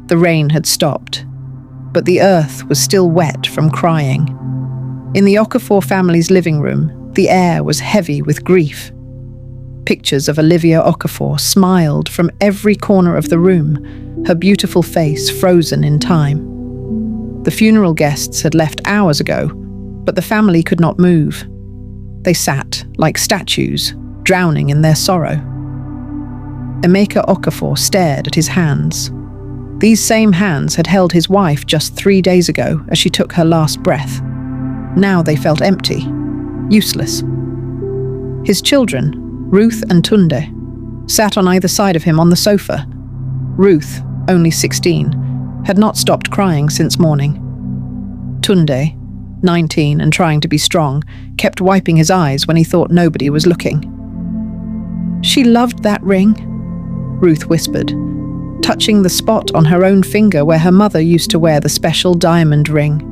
The rain had stopped, but the earth was still wet from crying. In the Okafor family's living room, the air was heavy with grief. Pictures of Olivia Okafor smiled from every corner of the room, her beautiful face frozen in time. The funeral guests had left hours ago, but the family could not move. They sat like statues, drowning in their sorrow. Emeka Okafor stared at his hands. These same hands had held his wife just 3 days ago as she took her last breath. Now they felt empty, useless. His children, Ruth and Tunde, sat on either side of him on the sofa. Ruth, only 16, had not stopped crying since morning. Tunde, 19 and trying to be strong, kept wiping his eyes when he thought nobody was looking. "She loved that ring," Ruth whispered, touching the spot on her own finger where her mother used to wear the special diamond ring.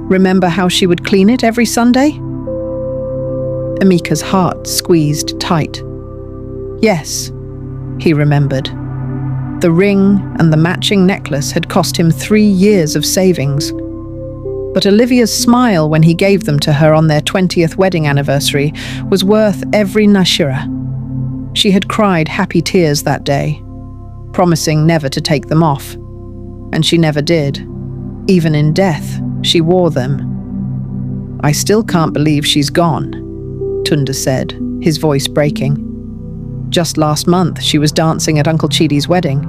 "Remember how she would clean it every Sunday?" Emeka's heart squeezed tight. Yes, he remembered. The ring and the matching necklace had cost him 3 years of savings. But Olivia's smile when he gave them to her on their 20th wedding anniversary was worth every nashira. She had cried happy tears that day, promising never to take them off. And she never did. Even in death, she wore them. "I still can't believe she's gone," Tunde said, his voice breaking. Just last month, she was dancing at Uncle Chidi's wedding.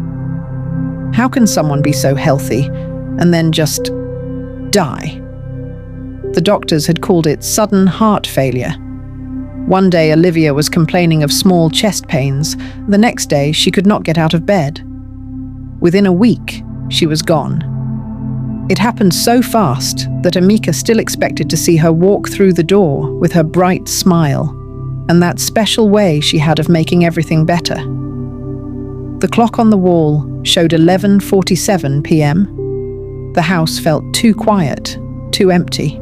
How can someone be so healthy and then just die? The doctors had called it sudden heart failure. One day, Olivia was complaining of small chest pains. The next day, she could not get out of bed. Within a week, she was gone. It happened so fast that Emeka still expected to see her walk through the door with her bright smile and that special way she had of making everything better. The clock on the wall showed 11:47 p.m. The house felt too quiet, too empty.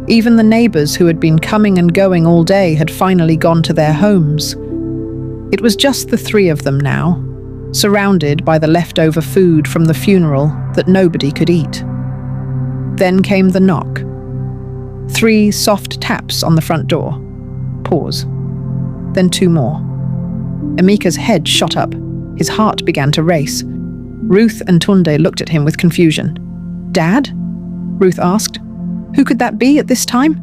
Even the neighbors who had been coming and going all day had finally gone to their homes. It was just the 3 of them now, surrounded by the leftover food from the funeral that nobody could eat. Then came the knock. 3 soft taps on the front door. Pause. Then 2 more. Emeka's head shot up. His heart began to race. Ruth and Tunde looked at him with confusion. "Dad?" Ruth asked. Who could that be at this time?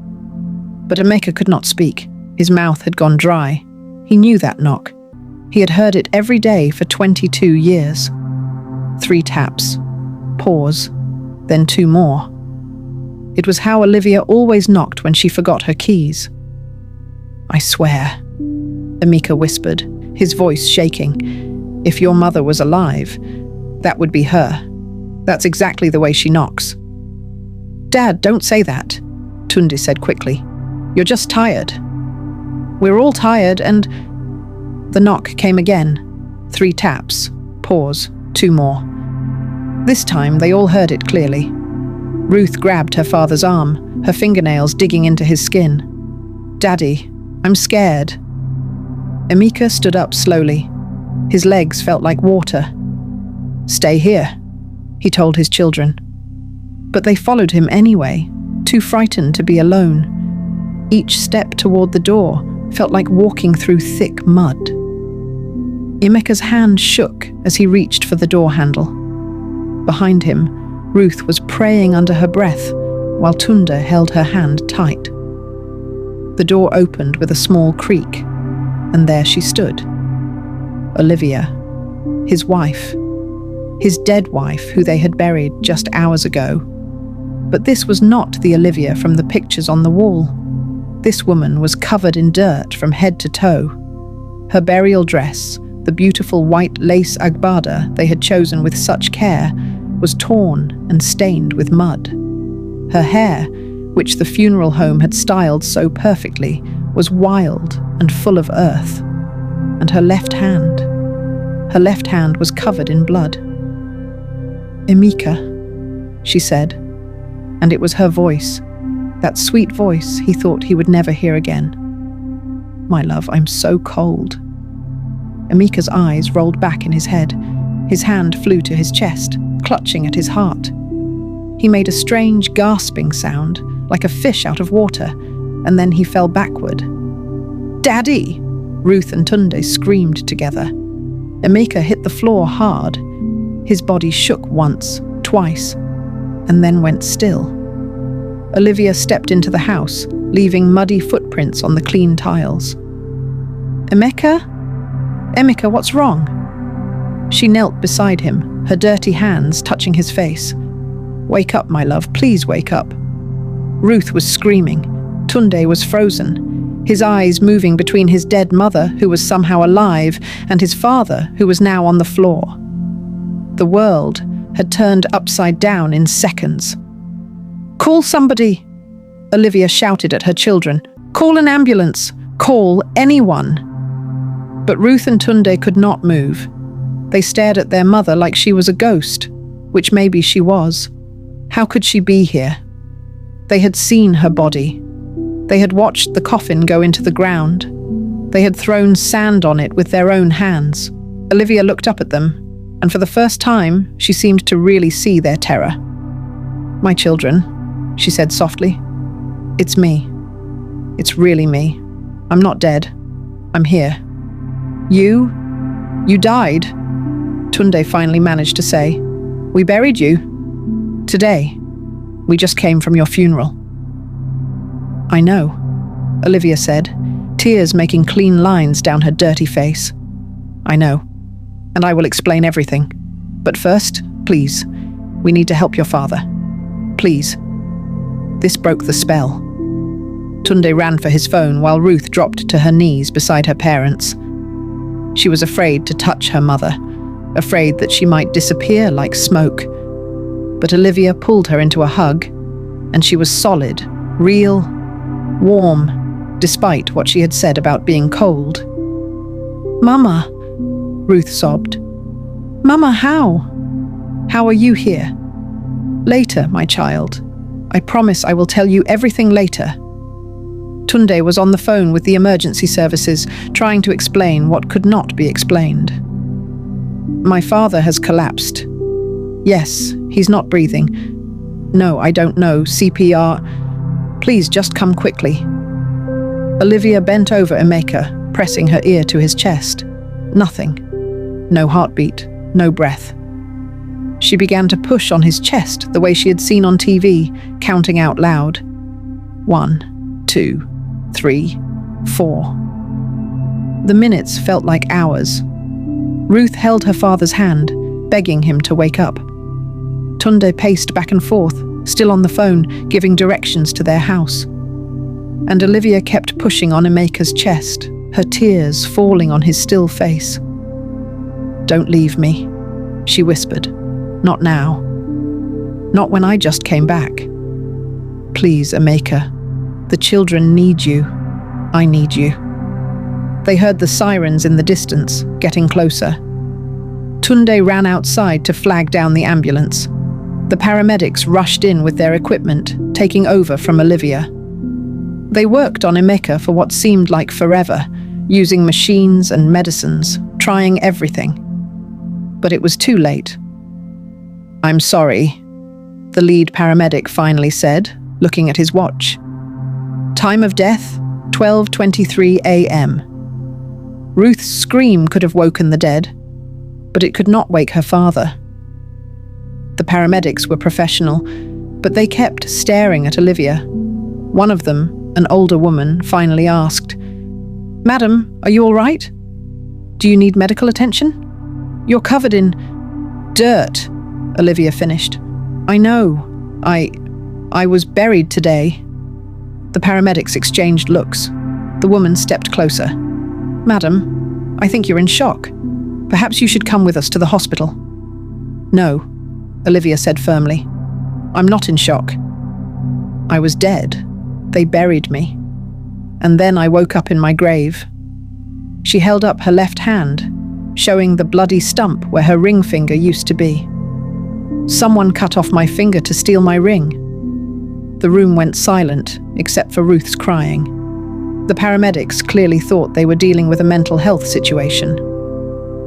But Emeka could not speak. His mouth had gone dry. He knew that knock. He had heard it every day for 22 years. 3 taps. Pause. Then 2 more. It was how Olivia always knocked when she forgot her keys. "I swear," Emeka whispered, his voice shaking. "If your mother was alive, that would be her. That's exactly the way she knocks." "Dad, don't say that," Tunde said quickly. "You're just tired." "We're all tired and—" The knock came again. 3 taps. Pause. 2 more. This time they all heard it clearly. Ruth grabbed her father's arm, her fingernails digging into his skin. "Daddy, I'm scared." Emeka stood up slowly. His legs felt like water. "Stay here," he told his children. But they followed him anyway, too frightened to be alone. Each step toward the door felt like walking through thick mud. Emeka's hand shook as he reached for the door handle. Behind him, Ruth was praying under her breath, while Tunde held her hand tight. The door opened with a small creak, and there she stood. Olivia, his wife, his dead wife who they had buried just hours ago. But this was not the Olivia from the pictures on the wall. This woman was covered in dirt from head to toe. Her burial dress, the beautiful white lace agbada they had chosen with such care, was torn and stained with mud. Her hair, which the funeral home had styled so perfectly, was wild and full of earth. And her left hand was covered in blood. "Emeka," she said, and it was her voice, that sweet voice he thought he would never hear again. "My love, I'm so cold." Emeka's eyes rolled back in his head. His hand flew to his chest, clutching at his heart. He made a strange gasping sound, like a fish out of water, and then he fell backward. "Daddy!" Ruth and Tunde screamed together. Emeka hit the floor hard. His body shook once, twice, and then went still. Olivia stepped into the house, leaving muddy footprints on the clean tiles. "Emeka? Emeka, what's wrong?" She knelt beside him, her dirty hands touching his face. "Wake up, my love, please wake up." Ruth was screaming. Tunde was frozen, his eyes moving between his dead mother, who was somehow alive, and his father, who was now on the floor. The world had turned upside down in seconds. "Call somebody!" Olivia shouted at her children. "Call an ambulance! Call anyone!" But Ruth and Tunde could not move. They stared at their mother like she was a ghost, which maybe she was. How could she be here? They had seen her body. They had watched the coffin go into the ground. They had thrown sand on it with their own hands. Olivia looked up at them, and for the first time, she seemed to really see their terror. "My children," she said softly. "It's me. It's really me. I'm not dead. I'm here." You died," Tunde finally managed to say. "We buried you. Today. We just came from your funeral." "I know," Olivia said, tears making clean lines down her dirty face. "I know, and I will explain everything. But first, please, we need to help your father. Please." This broke the spell. Tunde ran for his phone while Ruth dropped to her knees beside her parents. She was afraid to touch her mother, afraid that she might disappear like smoke. But Olivia pulled her into a hug, and she was solid, real, warm, despite what she had said about being cold. "Mama," Ruth sobbed. "Mama, how? How are you here?" "Later, my child. I promise I will tell you everything later." Tunde was on the phone with the emergency services, trying to explain what could not be explained. "My father has collapsed. Yes, he's not breathing. No, I don't know, CPR. Please just come quickly." Olivia bent over Emeka, pressing her ear to his chest. Nothing. No heartbeat, no breath. She began to push on his chest the way she had seen on TV, counting out loud. 1, 2, 3, 4. The minutes felt like hours. Ruth held her father's hand, begging him to wake up. Tunde paced back and forth, still on the phone, giving directions to their house. And Olivia kept pushing on Emeka's chest, her tears falling on his still face. "Don't leave me," she whispered. "Not now. Not when I just came back. Please, Emeka. The children need you. I need you." They heard the sirens in the distance, getting closer. Tunde ran outside to flag down the ambulance. The paramedics rushed in with their equipment, taking over from Olivia. They worked on Emeka for what seemed like forever, using machines and medicines, trying everything. But it was too late. "I'm sorry," the lead paramedic finally said, looking at his watch. Time of death, 12:23 a.m. Ruth's scream could have woken the dead, but it could not wake her father. The paramedics were professional, but they kept staring at Olivia. One of them, an older woman, finally asked, "Madam, are you all right? Do you need medical attention? You're covered in dirt," Olivia finished. "I know. I was buried today." The paramedics exchanged looks. The woman stepped closer. "Madam, I think you're in shock. Perhaps you should come with us to the hospital." "No," Olivia said firmly. "I'm not in shock. I was dead. They buried me. And then I woke up in my grave." She held up her left hand, showing the bloody stump where her ring finger used to be. "Someone cut off my finger to steal my ring." The room went silent, except for Ruth's crying. The paramedics clearly thought they were dealing with a mental health situation.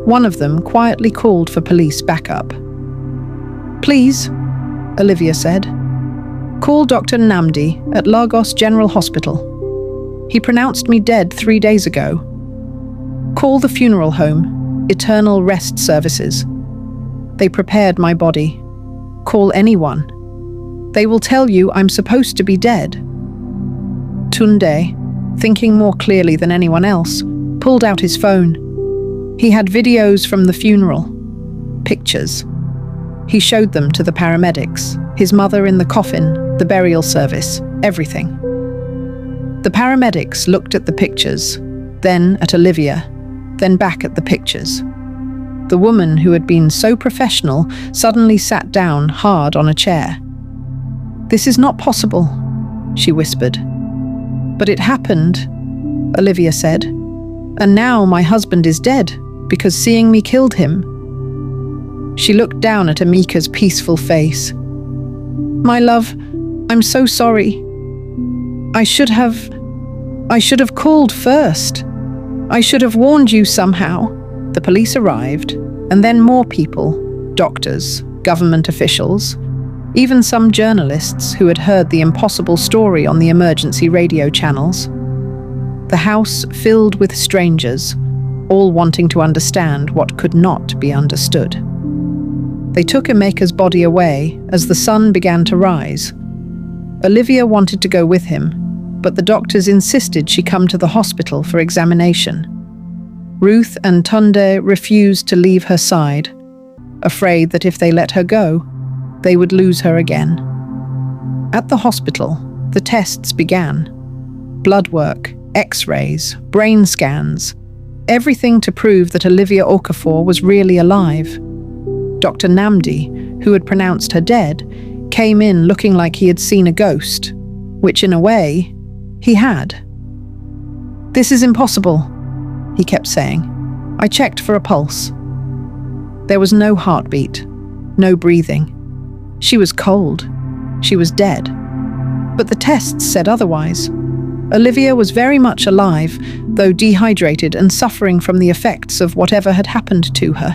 One of them quietly called for police backup. "Please," Olivia said, "call Dr. Namdi at Lagos General Hospital. He pronounced me dead 3 days ago. Call the funeral home, Eternal Rest Services. They prepared my body. Call anyone. They will tell you I'm supposed to be dead." Tunde, thinking more clearly than anyone else, pulled out his phone. He had videos from the funeral, pictures. He showed them to the paramedics, his mother in the coffin, the burial service, everything. The paramedics looked at the pictures, then at Olivia, then back at the pictures. The woman who had been so professional suddenly sat down hard on a chair. "This is not possible," she whispered. "But it happened," Olivia said. "And now my husband is dead because seeing me killed him." She looked down at Amika's peaceful face. "My love, I'm so sorry. I should have called first. I should have warned you somehow." The police arrived, and then more people, doctors, government officials, even some journalists who had heard the impossible story on the emergency radio channels. The house filled with strangers, all wanting to understand what could not be understood. They took Emeka's body away as the sun began to rise. Olivia wanted to go with him, but the doctors insisted she come to the hospital for examination. Ruth and Tunde refused to leave her side, afraid that if they let her go, they would lose her again. At the hospital, the tests began. Blood work, X-rays, brain scans, everything to prove that Olivia Okafor was really alive. Dr. Namdi, who had pronounced her dead, came in looking like he had seen a ghost, which in a way, he had. "This is impossible," he kept saying. "I checked for a pulse." There was no heartbeat, no breathing. She was cold. She was dead. But the tests said otherwise. Olivia was very much alive, though dehydrated and suffering from the effects of whatever had happened to her.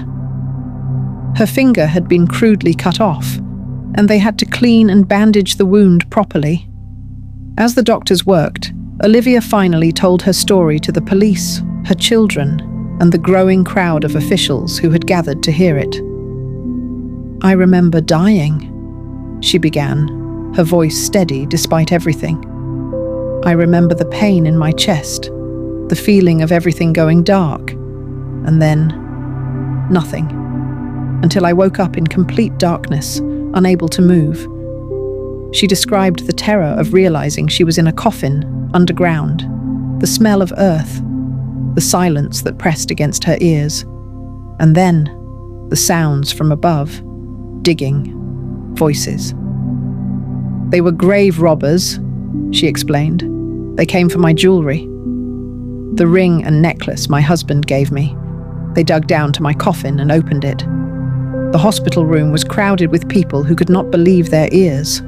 Her finger had been crudely cut off, and they had to clean and bandage the wound properly. As the doctors worked, Olivia finally told her story to the police, her children, and the growing crowd of officials who had gathered to hear it. "I remember dying," she began, her voice steady despite everything. "I remember the pain in my chest, the feeling of everything going dark, and then nothing, until I woke up in complete darkness, unable to move." She described the terror of realizing she was in a coffin, underground, the smell of earth, the silence that pressed against her ears, and then the sounds from above, digging, voices. "They were grave robbers," she explained. "They came for my jewelry. The ring and necklace my husband gave me. They dug down to my coffin and opened it. The hospital room was crowded with people who could not believe their ears."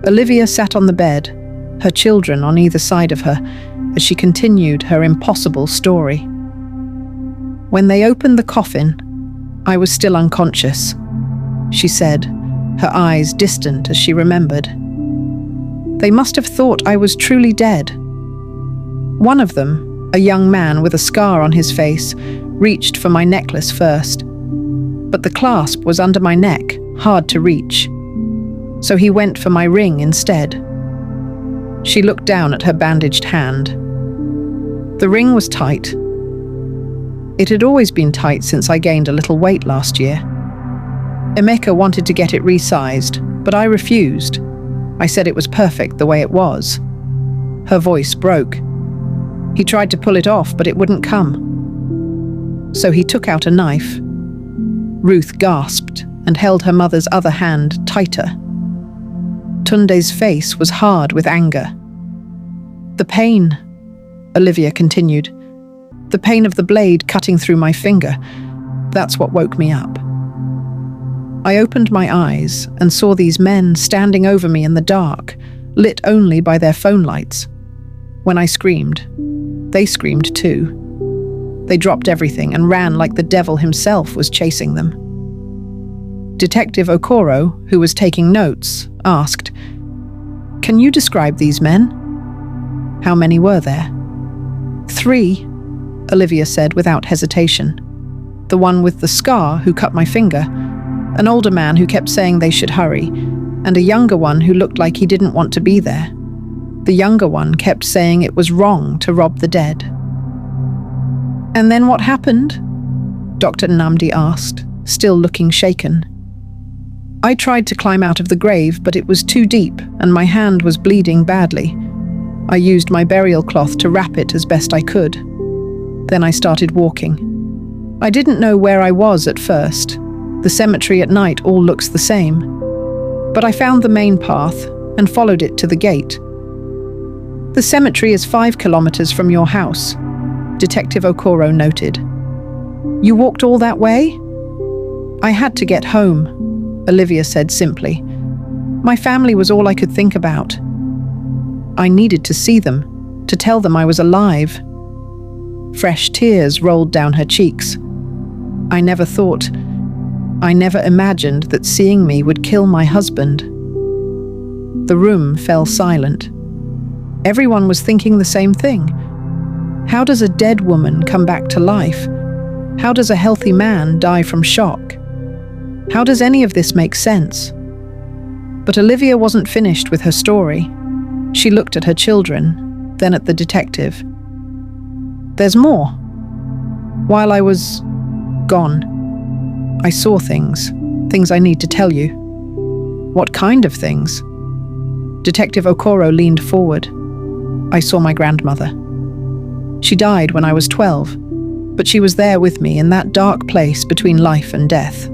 Olivia sat on the bed, her children on either side of her, as she continued her impossible story. "When they opened the coffin, I was still unconscious," she said, her eyes distant as she remembered. "They must have thought I was truly dead. One of them, a young man with a scar on his face, reached for my necklace first, but the clasp was under my neck, hard to reach. So he went for my ring instead." She looked down at her bandaged hand. The ring was tight. It had always been tight since I gained a little weight last year. Emeka wanted to get it resized, but I refused. I said it was perfect the way it was. Her voice broke. He tried to pull it off, but it wouldn't come. So he took out a knife. Ruth gasped and held her mother's other hand tighter. Tunde's face was hard with anger. "The pain," Olivia continued. "The pain of the blade cutting through my finger. That's what woke me up. I opened my eyes and saw these men standing over me in the dark, lit only by their phone lights. When I screamed, they screamed too. They dropped everything and ran like the devil himself was chasing them. Detective Okoro, who was taking notes, asked, "Can you describe these men?" "How many were there?" "3, Olivia said without hesitation. "The one with the scar who cut my finger, an older man who kept saying they should hurry, and a younger one who looked like he didn't want to be there. The younger one kept saying it was wrong to rob the dead." "And then what happened?" Dr. Nnamdi asked, still looking shaken. "I tried to climb out of the grave, but it was too deep and my hand was bleeding badly. I used my burial cloth to wrap it as best I could. Then I started walking. I didn't know where I was at first. The cemetery at night all looks the same. But I found the main path and followed it to the gate. The cemetery is 5 kilometers from your house," Detective Okoro noted. "You walked all that way?" "I had to get home," Olivia said simply. "My family was all I could think about. I needed to see them, to tell them I was alive." Fresh tears rolled down her cheeks. I never imagined that seeing me would kill my husband." The room fell silent. Everyone was thinking the same thing. How does a dead woman come back to life? How does a healthy man die from shock? How does any of this make sense? But Olivia wasn't finished with her story. She looked at her children, then at the detective. "There's more. While I was gone, I saw things I need to tell you." "What kind of things?" Detective Okoro leaned forward. "I saw my grandmother. She died when I was 12, but she was there with me in that dark place between life and death.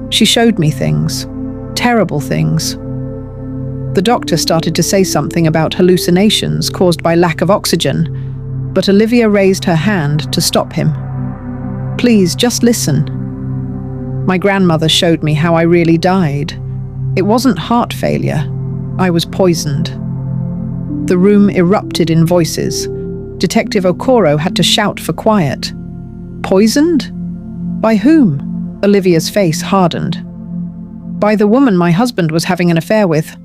She showed me things, terrible things." The doctor started to say something about hallucinations caused by lack of oxygen, but Olivia raised her hand to stop him. "Please, just listen. My grandmother showed me how I really died. It wasn't heart failure. I was poisoned." The room erupted in voices. Detective Okoro had to shout for quiet. "Poisoned? By whom?" Olivia's face hardened. "By the woman my husband was having an affair with.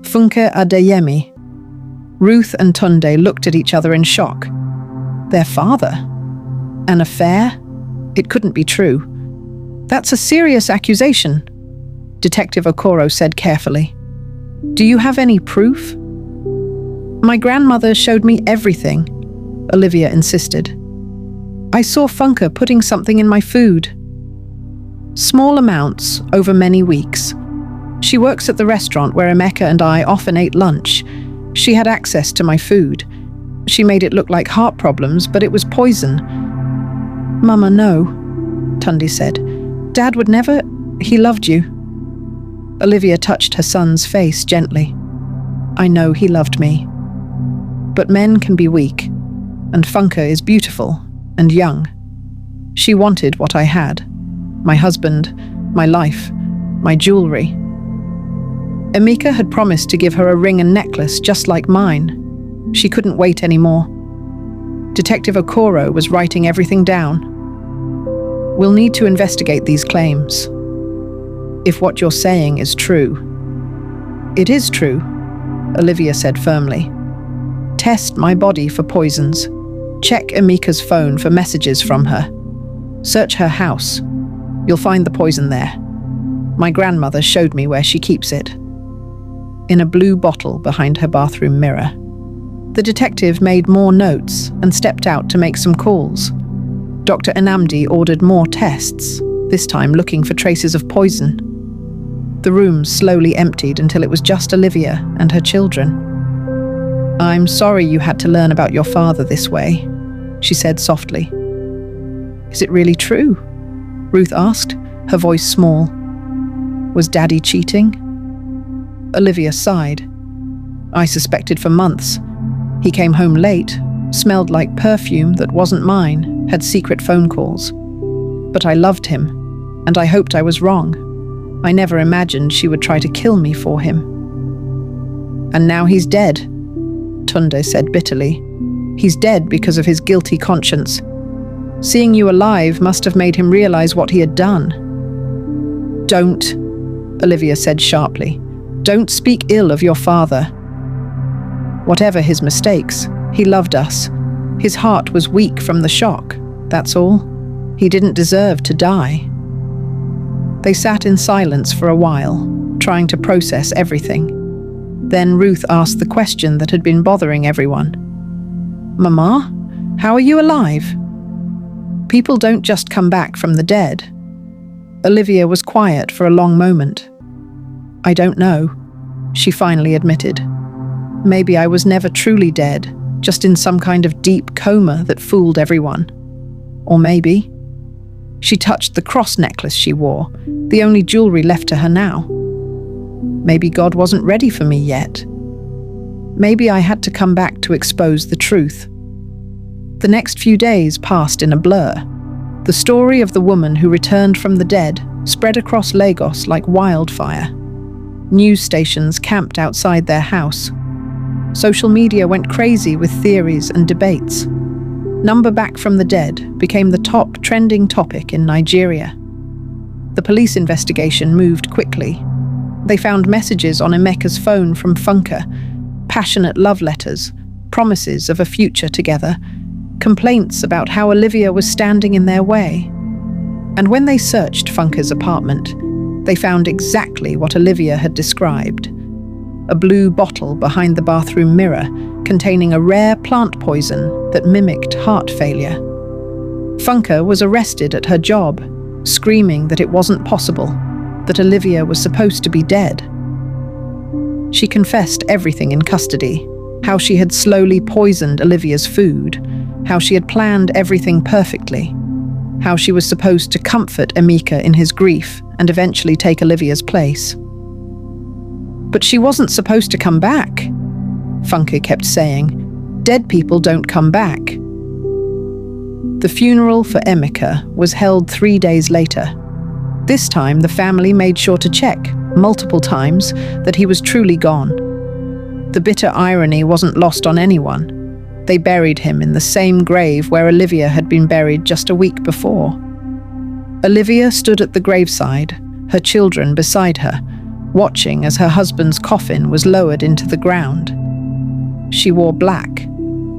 Funke Adeyemi." Ruth and Tunde looked at each other in shock. Their father? An affair? It couldn't be true. "That's a serious accusation," Detective Okoro said carefully. "Do you have any proof?" "My grandmother showed me everything," Olivia insisted. "I saw Funke putting something in my food. Small amounts over many weeks. She works at the restaurant where Emeka and I often ate lunch. She had access to my food. She made it look like heart problems, but it was poison." "Mama, no," Tunde said. "Dad would never. He loved you." Olivia touched her son's face gently. "I know he loved me. But men can be weak, and Funke is beautiful and young. She wanted what I had. My husband, my life, my jewelry. Emeka had promised to give her a ring and necklace just like mine. She couldn't wait anymore." Detective Okoro was writing everything down. "We'll need to investigate these claims. If what you're saying is true." "It is true," Olivia said firmly. "Test my body for poisons. Check Emeka's phone for messages from her. Search her house. You'll find the poison there. My grandmother showed me where she keeps it. In a blue bottle behind her bathroom mirror." The detective made more notes and stepped out to make some calls. Dr. Nnamdi ordered more tests, this time looking for traces of poison. The room slowly emptied until it was just Olivia and her children. "I'm sorry you had to learn about your father this way," she said softly. "Is it really true?" Ruth asked, her voice small. "Was Daddy cheating?" Olivia sighed. "I suspected for months. He came home late, smelled like perfume that wasn't mine, had secret phone calls. But I loved him, and I hoped I was wrong. I never imagined she would try to kill me for him." "And now he's dead," Tunde said bitterly. "He's dead because of his guilty conscience. Seeing you alive must have made him realize what he had done." "Don't," Olivia said sharply. "Don't speak ill of your father. Whatever his mistakes, he loved us. His heart was weak from the shock, that's all. He didn't deserve to die." They sat in silence for a while, trying to process everything. Then Ruth asked the question that had been bothering everyone. "Mama, how are you alive?" "People don't just come back from the dead." Olivia was quiet for a long moment. "I don't know," she finally admitted. "Maybe I was never truly dead, just in some kind of deep coma that fooled everyone. Or maybe..." She touched the cross necklace she wore, the only jewelry left to her now. "Maybe God wasn't ready for me yet. Maybe I had to come back to expose the truth." The next few days passed in a blur. The story of the woman who returned from the dead spread across Lagos like wildfire. News stations camped outside their house. Social media went crazy with theories and debates. Number back from the dead became the top trending topic in Nigeria. The police investigation moved quickly. They found messages on Emeka's phone from Funke, passionate love letters, promises of a future together, complaints about how Olivia was standing in their way. And when they searched Funke's apartment, they found exactly what Olivia had described. A blue bottle behind the bathroom mirror containing a rare plant poison that mimicked heart failure. Funke was arrested at her job, screaming that it wasn't possible, that Olivia was supposed to be dead. She confessed everything in custody, how she had slowly poisoned Olivia's food, how she had planned everything perfectly, how she was supposed to comfort Emeka in his grief and eventually take Olivia's place. "But she wasn't supposed to come back," Funke kept saying. "Dead people don't come back." The funeral for Emeka was held 3 days later. This time, the family made sure to check, multiple times, that he was truly gone. The bitter irony wasn't lost on anyone. They buried him in the same grave where Olivia had been buried just a week before. Olivia stood at the graveside, her children beside her, watching as her husband's coffin was lowered into the ground. She wore black,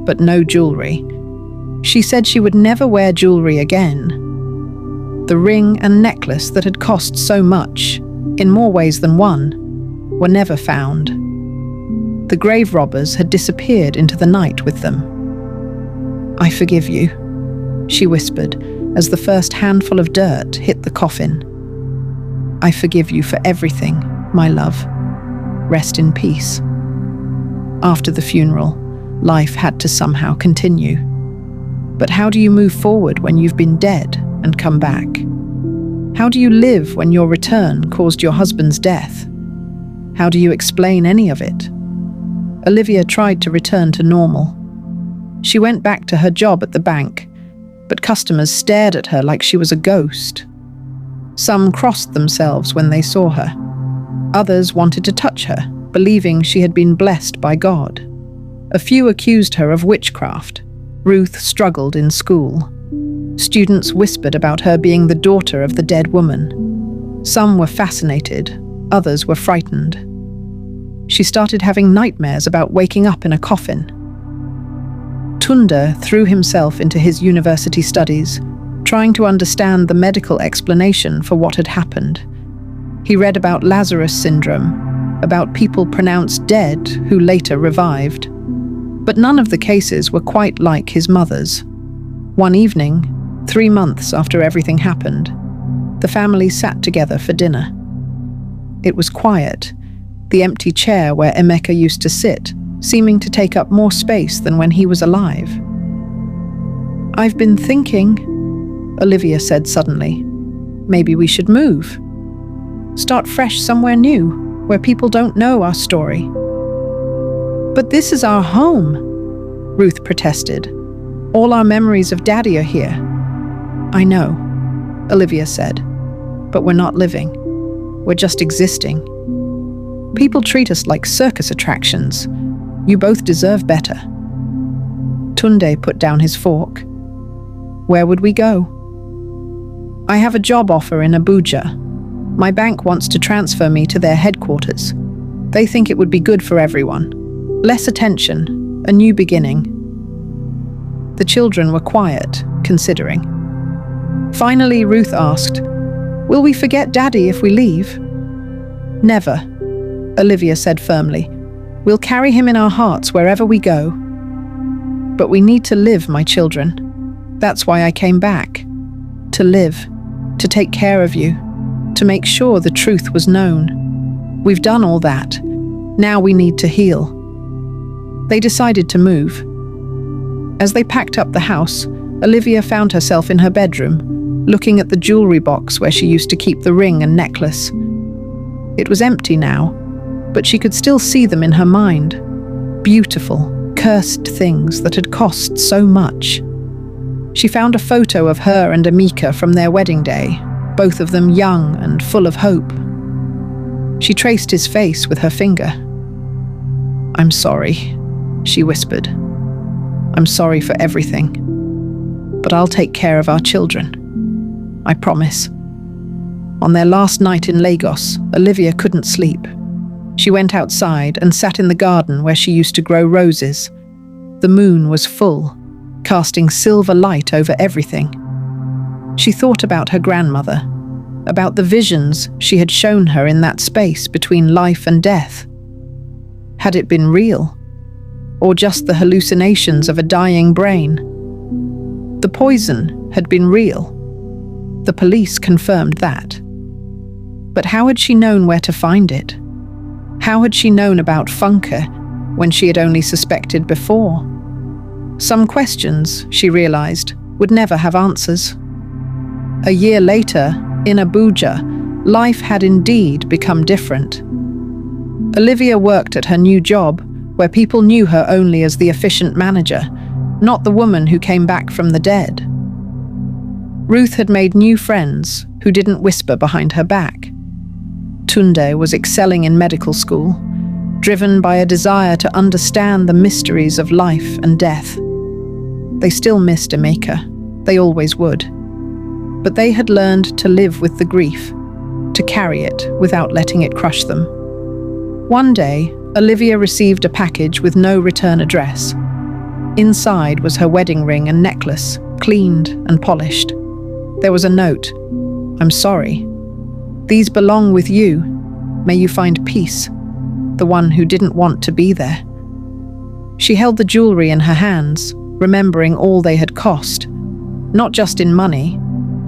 but no jewelry. She said she would never wear jewelry again. The ring and necklace that had cost so much, in more ways than one, were never found. The grave robbers had disappeared into the night with them. "I forgive you," she whispered as the first handful of dirt hit the coffin. "I forgive you for everything, my love. Rest in peace." After the funeral, life had to somehow continue. But how do you move forward when you've been dead and come back? How do you live when your return caused your husband's death? How do you explain any of it? Olivia tried to return to normal. She went back to her job at the bank, but customers stared at her like she was a ghost. Some crossed themselves when they saw her. Others wanted to touch her, believing she had been blessed by God. A few accused her of witchcraft. Ruth struggled in school. Students whispered about her being the daughter of the dead woman. Some were fascinated, others were frightened. She started having nightmares about waking up in a coffin. Tunde threw himself into his university studies, trying to understand the medical explanation for what had happened. He read about Lazarus syndrome, about people pronounced dead who later revived. But none of the cases were quite like his mother's. One evening, 3 months after everything happened, the family sat together for dinner. It was quiet, the empty chair where Emeka used to sit, seeming to take up more space than when he was alive. "I've been thinking," Olivia said suddenly, "maybe we should move. Start fresh somewhere new, where people don't know our story." "But this is our home," Ruth protested. "All our memories of Daddy are here." "I know," Olivia said, "but we're not living. We're just existing. People treat us like circus attractions. You both deserve better." Tunde put down his fork. Where would we go? I have a job offer in Abuja. My bank wants to transfer me to their headquarters. They think it would be good for everyone. Less attention, a new beginning. The children were quiet, considering. Finally, Ruth asked, "Will we forget Daddy if we leave?" "Never," Olivia said firmly. "We'll carry him in our hearts wherever we go. But we need to live, my children. That's why I came back. To live, to take care of you, to make sure the truth was known. We've done all that. Now we need to heal." They decided to move. As they packed up the house, Olivia found herself in her bedroom, looking at the jewelry box where she used to keep the ring and necklace. It was empty now, but she could still see them in her mind. Beautiful, cursed things that had cost so much. She found a photo of her and Amika from their wedding day, both of them young and full of hope. She traced his face with her finger. "I'm sorry," she whispered. "I'm sorry for everything. But I'll take care of our children. I promise." On their last night in Lagos, Olivia couldn't sleep. She went outside and sat in the garden where she used to grow roses. The moon was full, casting silver light over everything. She thought about her grandmother, about the visions she had shown her in that space between life and death. Had it been real? Or just the hallucinations of a dying brain? The poison had been real. The police confirmed that. But how had she known where to find it? How had she known about Funke when she had only suspected before? Some questions, she realized, would never have answers. A year later, in Abuja, life had indeed become different. Olivia worked at her new job, where people knew her only as the efficient manager, not the woman who came back from the dead. Ruth had made new friends who didn't whisper behind her back. Tunde was excelling in medical school, driven by a desire to understand the mysteries of life and death. They still missed Emeka. They always would. But they had learned to live with the grief, to carry it without letting it crush them. One day, Olivia received a package with no return address. Inside was her wedding ring and necklace, cleaned and polished. There was a note. "I'm sorry. These belong with you. May you find peace," the one who didn't want to be there. She held the jewelry in her hands, remembering all they had cost, not just in money,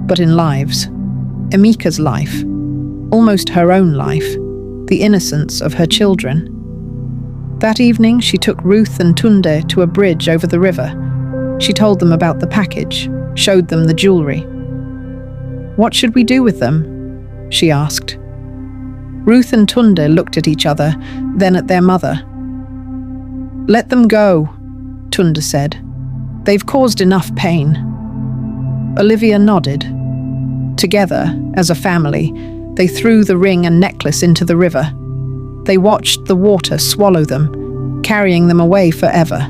but in lives. Emika's life, almost her own life, the innocence of her children. That evening, she took Ruth and Tunde to a bridge over the river. She told them about the package, showed them the jewelry. "What should we do with them?" she asked. Ruth and Tunde looked at each other, then at their mother. "Let them go," Tunde said. "They've caused enough pain." Olivia nodded. Together, as a family, they threw the ring and necklace into the river. They watched the water swallow them, carrying them away forever.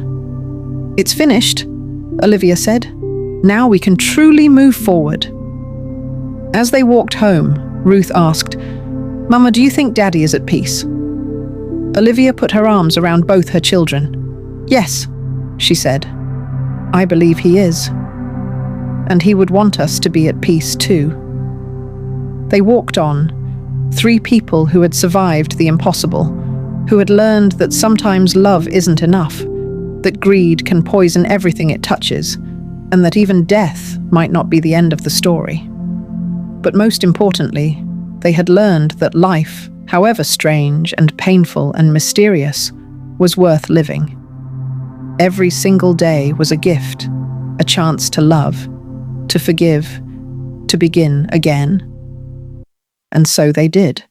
"It's finished," Olivia said. "Now we can truly move forward." As they walked home, Ruth asked, "Mama, do you think Daddy is at peace?" Olivia put her arms around both her children. "Yes," she said. "I believe he is. And he would want us to be at peace too." They walked on, three people who had survived the impossible, who had learned that sometimes love isn't enough, that greed can poison everything it touches, and that even death might not be the end of the story. But most importantly, they had learned that life, however strange and painful and mysterious, was worth living. Every single day was a gift, a chance to love, to forgive, to begin again. And so they did.